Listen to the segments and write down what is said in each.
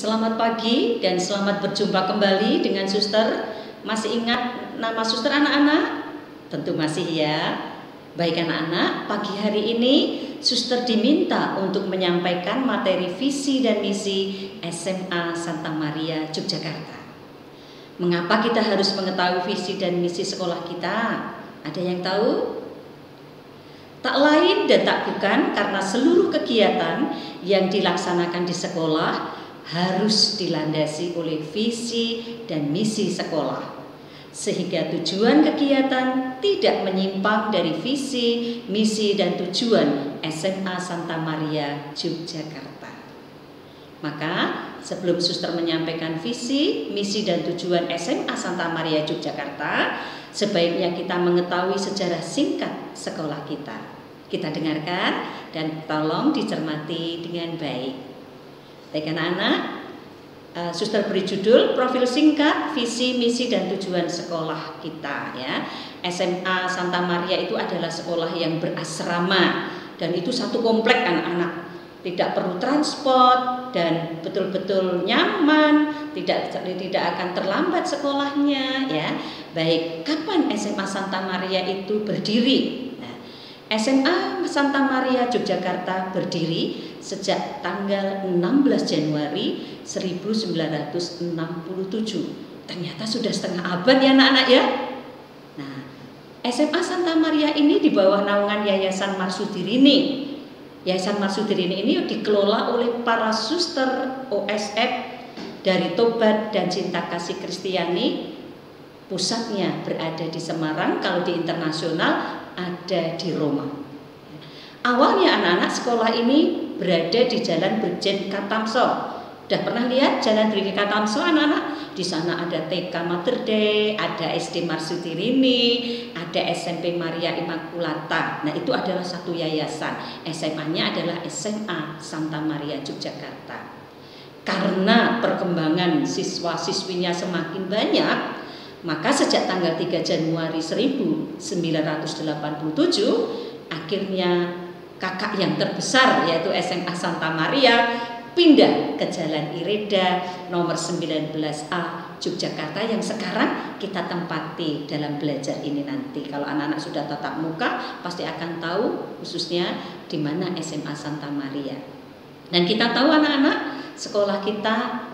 Selamat pagi dan selamat berjumpa kembali dengan Suster. Masih ingat nama Suster anak-anak? Tentu masih ya. Baik anak-anak, pagi hari ini Suster diminta untuk menyampaikan materi visi dan misi SMA Santa Maria Yogyakarta. Mengapa kita harus mengetahui visi dan misi sekolah kita? Ada yang tahu? Tak lain dan tak bukan karena seluruh kegiatan yang dilaksanakan di sekolah harus dilandasi oleh visi dan misi sekolah, sehingga tujuan kegiatan tidak menyimpang dari visi, misi, dan tujuan SMA Santa Maria Yogyakarta. Maka sebelum Suster menyampaikan visi, misi, dan tujuan SMA Santa Maria Yogyakarta, sebaiknya kita mengetahui sejarah singkat sekolah kita. Kita dengarkan dan tolong dicermati dengan baik. Baik anak-anak, Suster beri judul profil singkat visi, misi, dan tujuan sekolah kita ya. SMA Santa Maria itu adalah sekolah yang berasrama dan itu satu komplek anak-anak. Tidak perlu transport dan betul-betul nyaman, tidak akan terlambat sekolahnya ya. Baik, kapan SMA Santa Maria itu berdiri? SMA Santa Maria Yogyakarta berdiri sejak tanggal 16 Januari 1967. Ternyata sudah setengah abad ya anak-anak ya. Nah, SMA Santa Maria ini di bawah naungan Yayasan Marsudirini. Yayasan Marsudirini ini dikelola oleh para suster OSF dari Tobat dan Cinta Kasih Kristiani. Pusatnya berada di Semarang, kalau di internasional ada di Roma. Awalnya anak-anak sekolah ini berada di Jalan Brigjen Katamso. Sudah pernah lihat Jalan Brigjen Katamso anak-anak? Di sana ada TK Mater Dei, ada SD Marsudirini, ada SMP Maria Immaculata. Nah itu adalah satu yayasan. SMA-nya adalah SMA Santa Maria Yogyakarta. Karena perkembangan siswa-siswinya semakin banyak, maka sejak tanggal 3 Januari 1987 akhirnya kakak yang terbesar yaitu SMA Santa Maria pindah ke Jalan Ireda nomor 19A Yogyakarta yang sekarang kita tempati dalam belajar ini nanti. Kalau anak-anak sudah tatap muka pasti akan tahu khususnya di mana SMA Santa Maria. Dan kita tahu anak-anak sekolah kita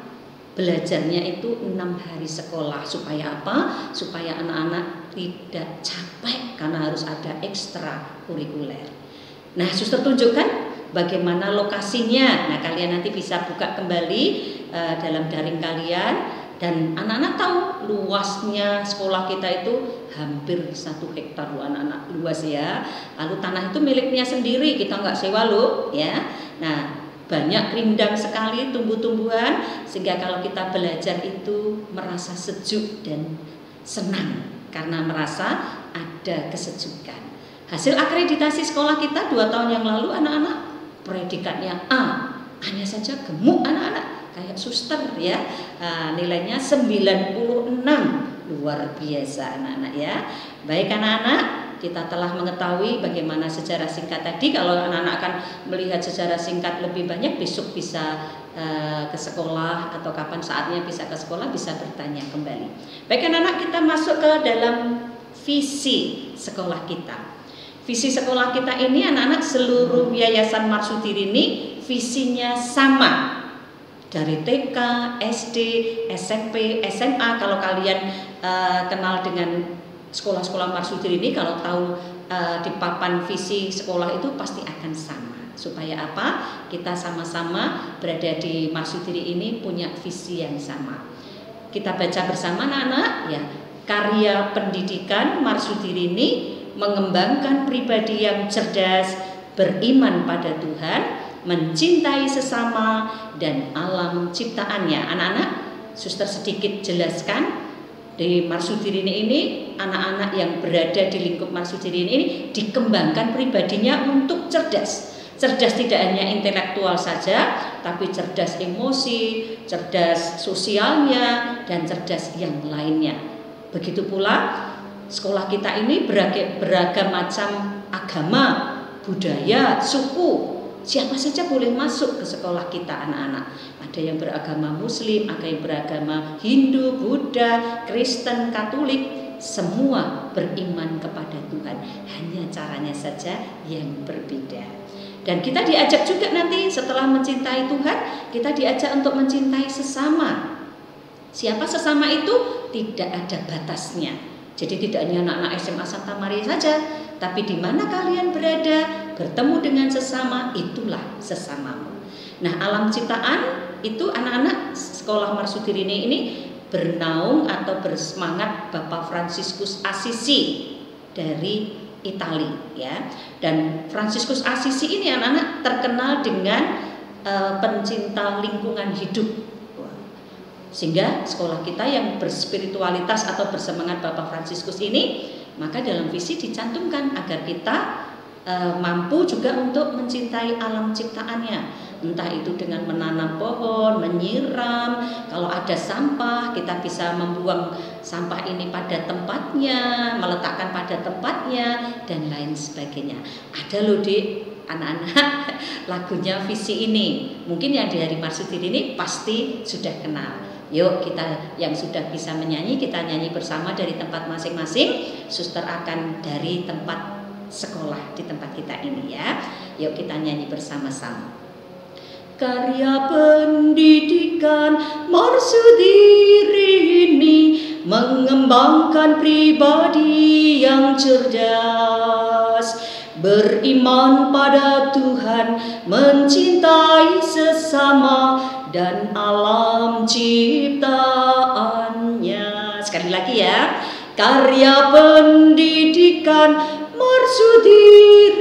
belajarnya itu 6 hari sekolah. Supaya apa? Supaya anak-anak tidak capek karena harus ada ekstra kurikuler. Nah, Suster tunjukkan bagaimana lokasinya. Nah, kalian nanti bisa buka kembali dalam daring kalian. Dan anak-anak tahu luasnya sekolah kita itu hampir 1 hektar loh anak-anak, luas ya. Lalu tanah itu miliknya sendiri, kita nggak sewa loh ya. Nah, banyak rindang sekali tumbuh-tumbuhan sehingga kalau kita belajar itu merasa sejuk dan senang karena merasa ada kesejukan. Hasil akreditasi sekolah kita 2 tahun yang lalu anak-anak predikatnya A. Hanya saja gemuk anak-anak kayak suster ya. Nilainya 96. Luar biasa anak-anak ya. Baik anak-anak, kita telah mengetahui bagaimana sejarah singkat tadi. Kalau anak-anak akan melihat sejarah singkat lebih banyak, besok bisa ke sekolah atau kapan saatnya bisa ke sekolah bisa bertanya kembali. Baik anak-anak, kita masuk ke dalam visi sekolah kita. Visi sekolah kita ini anak-anak seluruh Yayasan Marsudirini visinya sama. Dari TK, SD, SMP, SMA. Kalau kalian kenal dengan sekolah-sekolah Marsudirini, kalau tahu di papan visi sekolah itu pasti akan sama. Supaya apa? Kita sama-sama berada di Marsudiri ini punya visi yang sama. Kita baca bersama anak-anak ya. Karya pendidikan Marsudirini mengembangkan pribadi yang cerdas, beriman pada Tuhan, mencintai sesama dan alam ciptaannya. Anak-anak, Suster sedikit jelaskan. Di Marsudirini ini, anak-anak yang berada di lingkup Marsudirini ini dikembangkan pribadinya untuk cerdas. Cerdas tidak hanya intelektual saja, tapi cerdas emosi, cerdas sosialnya, dan cerdas yang lainnya. Begitu pula sekolah kita ini beragam macam agama, budaya, suku. Siapa saja boleh masuk ke sekolah kita anak-anak. Ada yang beragama Muslim, ada yang beragama Hindu, Buddha, Kristen, Katolik, semua beriman kepada Tuhan. Hanya caranya saja yang berbeda. Dan kita diajak juga nanti setelah mencintai Tuhan, kita diajak untuk mencintai sesama. Siapa sesama itu? Tidak ada batasnya. Jadi tidak hanya anak-anak SMA Santa Maria saja, tapi di mana kalian berada, bertemu dengan sesama, itulah sesamamu. Nah, alam ciptaan itu anak-anak sekolah Marsudirini ini bernaung atau bersemangat Bapak Fransiskus Assisi dari Italia, ya. Dan Fransiskus Assisi ini anak-anak terkenal dengan pencinta lingkungan hidup. Sehingga sekolah kita yang berspiritualitas atau bersemangat Bapak Fransiskus ini, maka dalam visi dicantumkan agar kita mampu juga untuk mencintai alam ciptaannya. Entah itu dengan menanam pohon, menyiram, kalau ada sampah kita bisa membuang sampah ini pada tempatnya, meletakkan pada tempatnya, dan lain sebagainya. Ada loh di anak-anak lagunya visi ini. Mungkin yang di hari Marsudin ini pasti sudah kenal. Yuk kita yang sudah bisa menyanyi, kita nyanyi bersama dari tempat masing-masing. Suster akan dari tempat sekolah di tempat kita ini, ya. Yuk kita nyanyi bersama-sama. Karya pendidikan Marsudirini mengembangkan pribadi yang cerdas, beriman pada Tuhan, mencintai sesama dan alam ciptaannya. Sekali lagi ya, karya pendidikan Marsudirini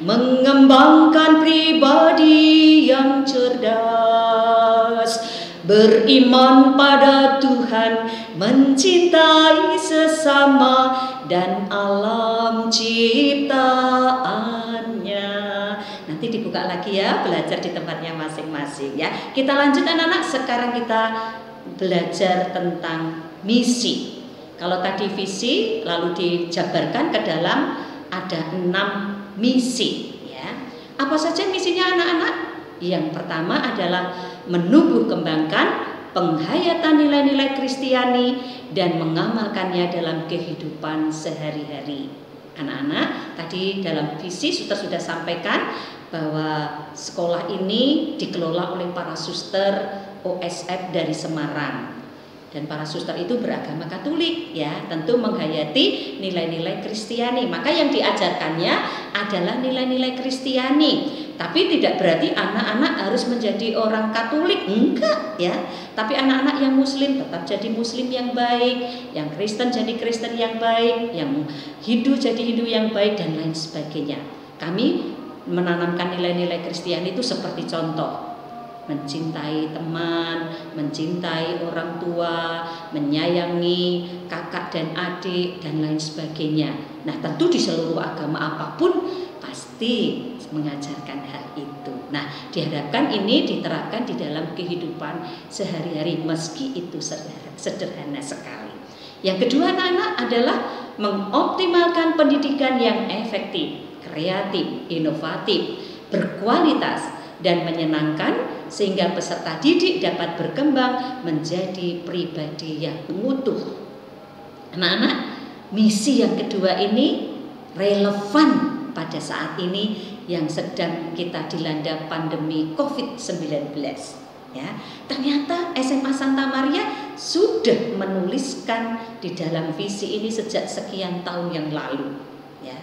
mengembangkan pribadi yang cerdas, beriman pada Tuhan, mencintai sesama dan alam ciptaannya. Nanti dibuka lagi ya, belajar di tempatnya masing-masing ya. Kita lanjut anak-anak, sekarang kita belajar tentang misi. Kalau tadi visi lalu dijabarkan ke dalam ada 6 misi ya. Apa saja misinya anak-anak? Yang pertama adalah menumbuh kembangkan penghayatan nilai-nilai Kristiani dan mengamalkannya dalam kehidupan sehari-hari. Anak-anak, tadi dalam visi sudah sampaikan bahwa sekolah ini dikelola oleh para suster OSF dari Semarang. Dan para suster itu beragama Katolik ya, tentu menghayati nilai-nilai Kristiani. Maka yang diajarkannya adalah nilai-nilai Kristiani. Tapi tidak berarti anak-anak harus menjadi orang Katolik, enggak ya. Tapi anak-anak yang Muslim tetap jadi Muslim yang baik, yang Kristen jadi Kristen yang baik, yang Hindu jadi Hindu yang baik dan lain sebagainya. Kami menanamkan nilai-nilai Kristiani itu seperti contoh. Mencintai teman, mencintai orang tua, menyayangi kakak dan adik dan lain sebagainya. Nah, tentu di seluruh agama apapun pasti mengajarkan hal itu. Nah, diharapkan ini diterapkan di dalam kehidupan sehari-hari meski itu sederhana sekali. Yang kedua anak-anak adalah mengoptimalkan pendidikan yang efektif, kreatif, inovatif, berkualitas dan menyenangkan sehingga peserta didik dapat berkembang menjadi pribadi yang utuh. Anak-anak, misi yang kedua ini relevan pada saat ini yang sedang kita dilanda pandemi COVID-19 ya. Ternyata SMA Santa Maria sudah menuliskan di dalam visi ini sejak sekian tahun yang lalu ya.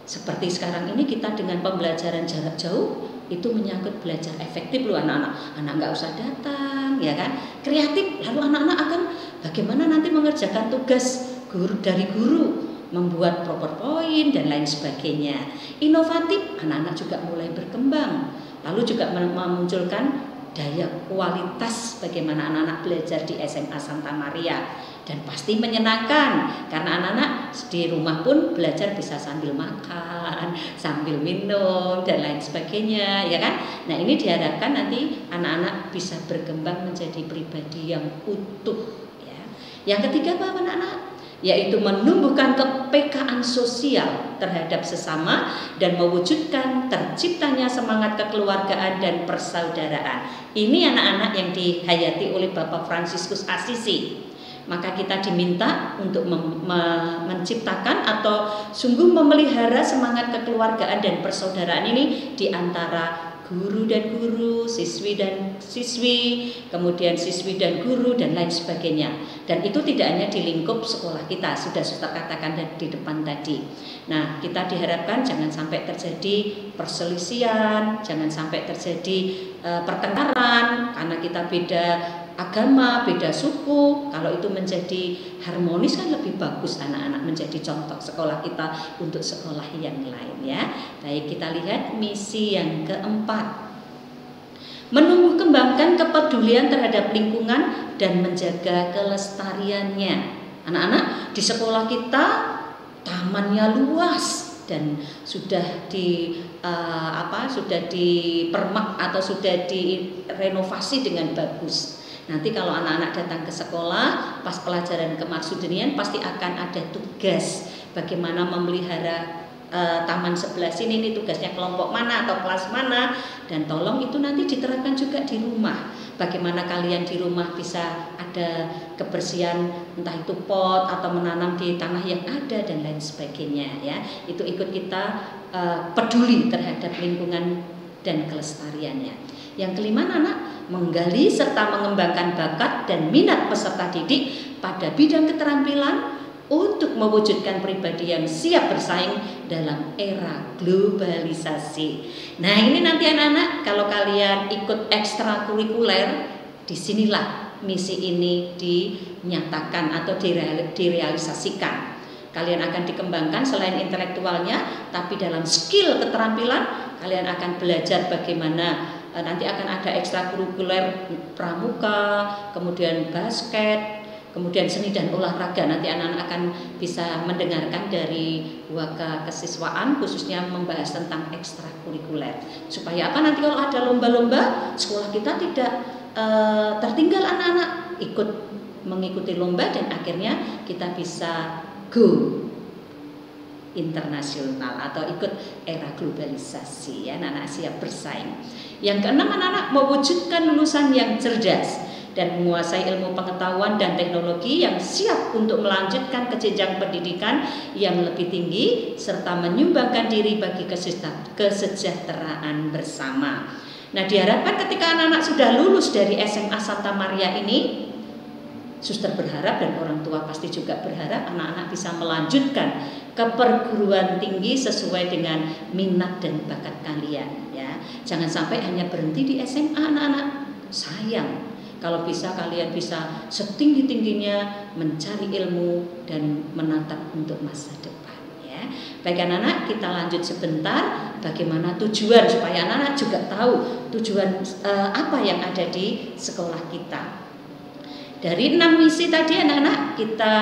Seperti sekarang ini kita dengan pembelajaran jarak jauh itu menyangkut belajar efektif loh anak-anak. Anak nggak usah datang ya kan. Kreatif, lalu anak-anak akan bagaimana nanti mengerjakan tugas dari guru, membuat PowerPoint dan lain sebagainya. Inovatif, anak-anak juga mulai berkembang. Lalu juga memunculkan daya kualitas bagaimana anak-anak belajar di SMA Santa Maria. Dan pasti menyenangkan karena anak-anak di rumah pun belajar bisa sambil makan, sambil minum dan lain sebagainya ya kan. Nah, ini diharapkan nanti anak-anak bisa berkembang menjadi pribadi yang utuh ya. Yang ketiga apa anak-anak? yaitu menumbuhkan kepekaan sosial terhadap sesama dan mewujudkan terciptanya semangat kekeluargaan dan persaudaraan. Ini anak-anak yang dihayati oleh Bapak Fransiskus Assisi. Maka kita diminta untuk menciptakan atau sungguh memelihara semangat kekeluargaan dan persaudaraan ini di antara guru dan guru, siswi dan siswi, kemudian siswi dan guru, dan lain sebagainya. Dan itu tidak hanya di lingkup sekolah kita, sudah Suster katakan di depan tadi. Nah, kita diharapkan jangan sampai terjadi perselisihan, jangan sampai terjadi pertengkaran karena kita beda agama, beda suku. Kalau itu menjadi harmonis kan lebih bagus, anak-anak menjadi contoh sekolah kita untuk sekolah yang lain ya. Baik, kita lihat misi yang keempat. Menumbuh kembangkan kepedulian terhadap lingkungan dan menjaga kelestariannya. Anak-anak, di sekolah kita tamannya luas dan sudah dipermak atau sudah direnovasi dengan bagus. Nanti kalau anak-anak datang ke sekolah pas pelajaran kemarsudenian pasti akan ada tugas bagaimana memelihara taman sebelah sini, ini tugasnya kelompok mana atau kelas mana, dan tolong itu nanti diterapkan juga di rumah. Bagaimana kalian di rumah bisa ada kebersihan, entah itu pot atau menanam di tanah yang ada dan lain sebagainya ya. Itu ikut kita peduli terhadap lingkungan dan kelestariannya. Yang kelima, anak menggali serta mengembangkan bakat dan minat peserta didik pada bidang keterampilan untuk mewujudkan pribadi yang siap bersaing dalam era globalisasi. Nah, ini nanti anak-anak kalau kalian ikut ekstrakurikuler, disinilah misi ini dinyatakan atau direalisasikan. Kalian akan dikembangkan selain intelektualnya, tapi dalam skill keterampilan kalian akan belajar bagaimana nanti akan ada ekstrakurikuler pramuka, kemudian basket, kemudian seni dan olahraga. Nanti anak-anak akan bisa mendengarkan dari Waka Kesiswaan khususnya membahas tentang ekstrakurikuler. Supaya apa, nanti kalau ada lomba-lomba sekolah kita tidak tertinggal, anak-anak ikut mengikuti lomba dan akhirnya kita bisa go internasional atau ikut era globalisasi ya, anak-anak siap bersaing. Yang keenam, anak-anak mewujudkan lulusan yang cerdas dan menguasai ilmu pengetahuan dan teknologi yang siap untuk melanjutkan ke jenjang pendidikan yang lebih tinggi serta menyumbangkan diri bagi kesejahteraan bersama. Nah, diharapkan ketika anak-anak sudah lulus dari SMA Santa Maria ini, Suster berharap dan orang tua pasti juga berharap anak-anak bisa melanjutkan ke perguruan tinggi sesuai dengan minat dan bakat kalian ya. Jangan sampai hanya berhenti di SMA, anak-anak. Sayang. Kalau bisa kalian bisa setinggi-tingginya mencari ilmu dan menatap untuk masa depan ya. Baik anak-anak, kita lanjut sebentar bagaimana tujuan supaya anak-anak juga tahu tujuan apa yang ada di sekolah kita. Dari 6 misi tadi anak-anak kita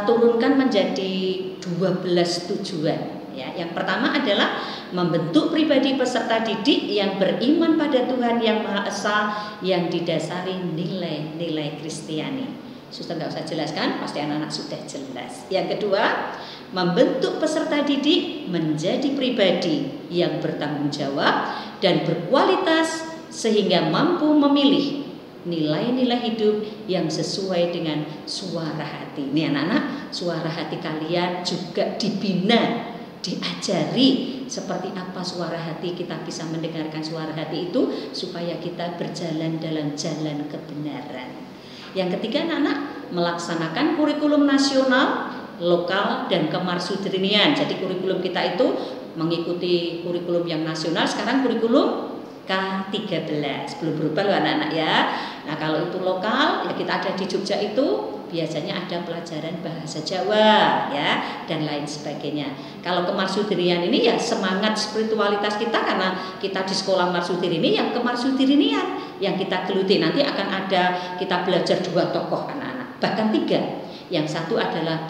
turunkan menjadi 12 tujuan ya. Yang pertama adalah membentuk pribadi peserta didik yang beriman pada Tuhan Yang Maha Esa yang didasari nilai-nilai Kristiani. Suster nggak usah jelaskan, pasti anak-anak sudah jelas. Yang kedua, membentuk peserta didik menjadi pribadi yang bertanggung jawab dan berkualitas sehingga mampu memilih nilai-nilai hidup yang sesuai dengan suara hati. Nih anak-anak, suara hati kalian juga dibina, diajari seperti apa suara hati, kita bisa mendengarkan suara hati itu supaya kita berjalan dalam jalan kebenaran. Yang ketiga anak-anak, melaksanakan kurikulum nasional, lokal, dan kemarsudenian. Jadi kurikulum kita itu mengikuti kurikulum yang nasional, sekarang kurikulum K13, belum berubah loh anak-anak ya. Nah kalau itu lokal ya kita ada di Jogja itu biasanya ada pelajaran bahasa Jawa ya dan lain sebagainya. Kalau kemarsudenian ini ya semangat spiritualitas kita, karena kita di sekolah marsudin ini yang kemarsudinian yang kita geluti. Nanti akan ada kita belajar 2 tokoh anak-anak, bahkan 3. Yang satu adalah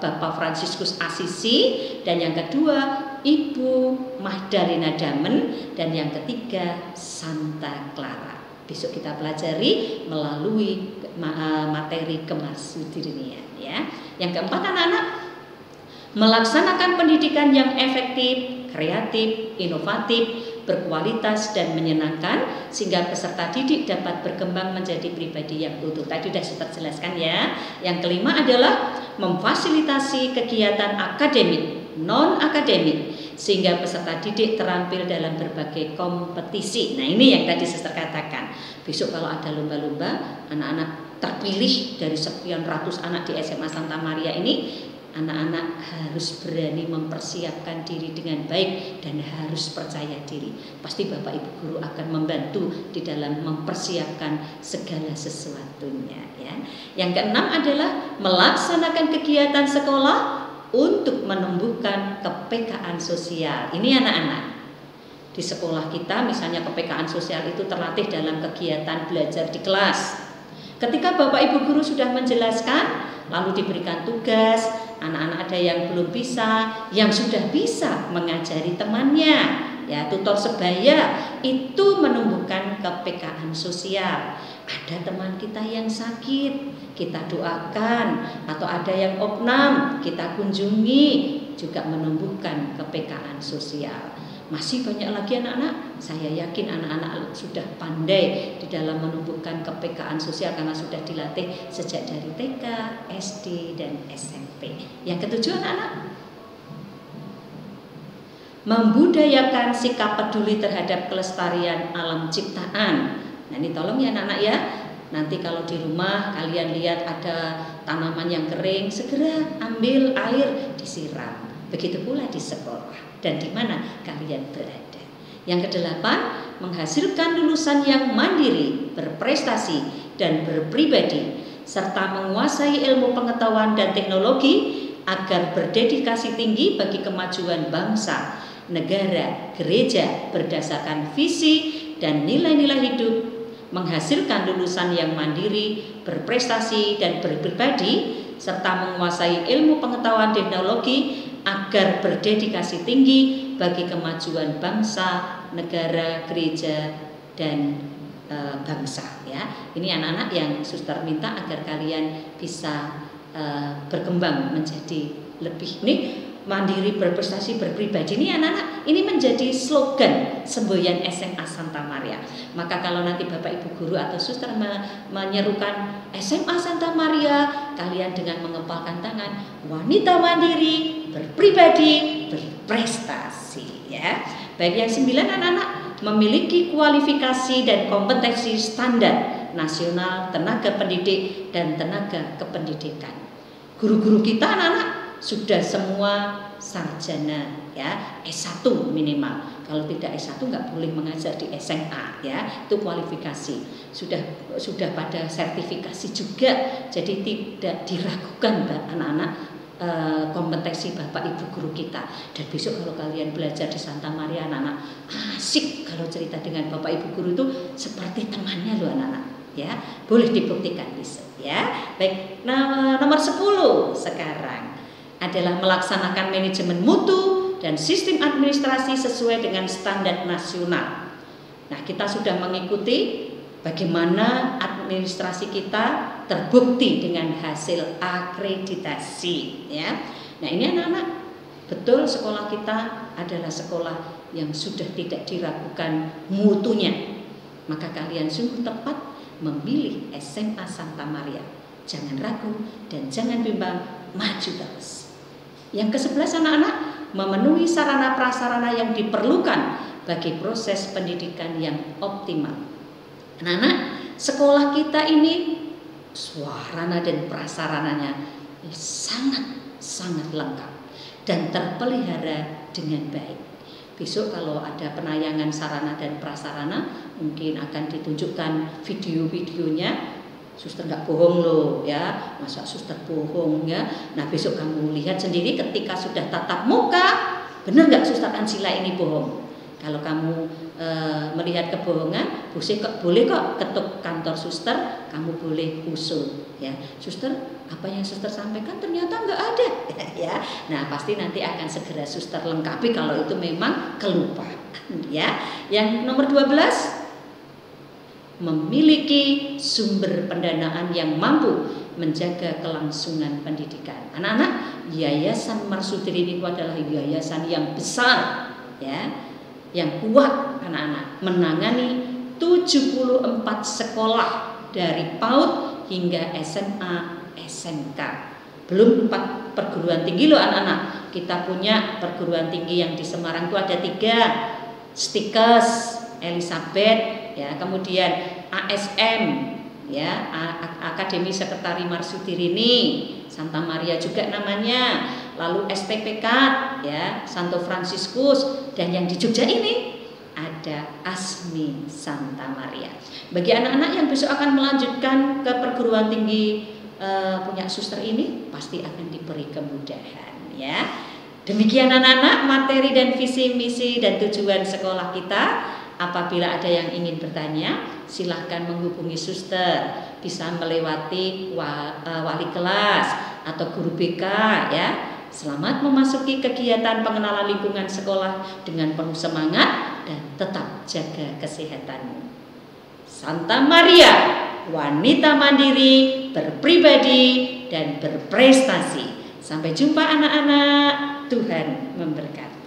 Bapak Fransiskus Assisi, dan yang kedua Ibu Magdalena Damen, dan yang ketiga Santa Clara. Besok kita pelajari melalui materi kemarsudinian ya. Yang keempat anak-anak, melaksanakan pendidikan yang efektif, kreatif, inovatif, berkualitas dan menyenangkan sehingga peserta didik dapat berkembang menjadi pribadi yang utuh. Tadi sudah saya jelaskan ya. Yang kelima adalah memfasilitasi kegiatan akademik, non-akademik sehingga peserta didik terampil dalam berbagai kompetisi. Nah, ini yang tadi Suster katakan. Besok kalau ada lomba-lomba, anak-anak terpilih dari sekian ratus anak di SMA Santa Maria ini, anak-anak harus berani mempersiapkan diri dengan baik dan harus percaya diri. Pasti Bapak Ibu guru akan membantu di dalam mempersiapkan segala sesuatunya ya. Yang keenam adalah melaksanakan kegiatan sekolah untuk menumbuhkan kepekaan sosial. Ini anak-anak. Di sekolah kita misalnya kepekaan sosial itu terlatih dalam kegiatan belajar di kelas. Ketika Bapak Ibu guru sudah menjelaskan, lalu diberikan tugas, anak-anak ada yang belum bisa, yang sudah bisa mengajari temannya, ya tutor sebaya, itu menumbuhkan kepekaan sosial. Ada teman kita yang sakit, kita doakan, atau ada yang opnam, kita kunjungi, juga menumbuhkan kepekaan sosial. Masih banyak lagi anak-anak, saya yakin anak-anak sudah pandai di dalam menumbuhkan kepekaan sosial karena sudah dilatih sejak dari TK, SD, dan SMP. Yang ketujuh anak-anak, membudayakan sikap peduli terhadap kelestarian alam ciptaan. Nah ini tolong ya anak-anak ya, nanti kalau di rumah kalian lihat ada tanaman yang kering, segera ambil air disiram. Begitu pula di sekolah dan di mana kalian berada. Yang kedelapan, menghasilkan lulusan yang mandiri, berprestasi, dan berpribadi, serta menguasai ilmu pengetahuan dan teknologi agar berdedikasi tinggi bagi kemajuan bangsa, negara, gereja berdasarkan visi dan nilai-nilai hidup, menghasilkan lulusan yang mandiri, berprestasi, dan berpribadi, serta menguasai ilmu pengetahuan teknologi agar berdedikasi tinggi bagi kemajuan bangsa, negara, gereja, dan bangsa ya. Ini anak-anak yang Suster minta agar kalian bisa berkembang menjadi lebih mandiri, berprestasi, berpribadi. Ini anak-anak, ini menjadi slogan semboyan SMA Santa Maria. Maka kalau nanti Bapak Ibu guru atau Suster menyerukan SMA Santa Maria, kalian dengan mengepalkan tangan, wanita mandiri, berpribadi, berprestasi ya. Baik, yang 9 anak-anak, memiliki kualifikasi dan kompetensi standar nasional tenaga pendidik dan tenaga kependidikan. Guru-guru kita anak-anak sudah semua sarjana ya, S1 minimal. Kalau tidak S1 nggak boleh mengajar di SMA ya, itu kualifikasi. Sudah pada sertifikasi juga, jadi tidak diragukan anak-anak kompetensi Bapak Ibu guru kita. Dan besok kalau kalian belajar di Santa Maria anak-anak, asik kalau cerita dengan Bapak Ibu guru itu seperti temannya loh anak-anak ya. Boleh dibuktikan besok ya. Baik, nomor 10 sekarang adalah melaksanakan manajemen mutu dan sistem administrasi sesuai dengan standar nasional. Nah, kita sudah mengikuti bagaimana administrasi kita terbukti dengan hasil akreditasi ya. Nah, ini anak-anak, betul sekolah kita adalah sekolah yang sudah tidak diragukan mutunya. Maka kalian sungguh tepat memilih SMA Santa Maria. Jangan ragu dan jangan bimbang, maju terus. Yang ke-11 anak-anak, memenuhi sarana prasarana yang diperlukan bagi proses pendidikan yang optimal. Anak-anak, sekolah kita ini sarana dan prasarananya sangat lengkap dan terpelihara dengan baik. Besok kalau ada penayangan sarana dan prasarana, mungkin akan ditunjukkan video-videonya. Suster nggak bohong loh ya, masa suster bohong ya. Nah besok kamu lihat sendiri ketika sudah tatap muka, benar nggak Suster Ansila ini bohong? Kalau kamu melihat kebohongan, boleh kok ketuk kantor suster, kamu boleh usul ya. Suster, apa yang suster sampaikan ternyata nggak ada ya. Nah pasti nanti akan segera suster lengkapi kalau itu memang kelupaan ya. Yang nomor 12, memiliki sumber pendanaan yang mampu menjaga kelangsungan pendidikan. Anak-anak, Yayasan Marsudiri ini adalah yayasan yang besar, ya, yang kuat, anak-anak, menangani 74 sekolah dari PAUD hingga SMA, SMK. Belum 4 perguruan tinggi loh anak-anak. Kita punya perguruan tinggi yang di Semarang itu ada 3, Stikes, Elizabeth, ya, kemudian ASM, ya, Akademi Sekretari Marsudirini, Santa Maria juga namanya, lalu STPK, ya, Santo Fransiskus, dan yang di Jogja ini ada Asmi Santa Maria. Bagi anak-anak yang besok akan melanjutkan ke perguruan tinggi punya suster ini, pasti akan diberi kemudahan, ya. Demikian anak-anak materi dan visi misi dan tujuan sekolah kita. Apabila ada yang ingin bertanya, silahkan menghubungi suster, bisa melewati wali kelas atau guru BK, ya. Selamat memasuki kegiatan pengenalan lingkungan sekolah dengan penuh semangat dan tetap jaga kesehatanmu. Santa Maria, wanita mandiri, berpribadi, dan berprestasi. Sampai jumpa anak-anak, Tuhan memberkati.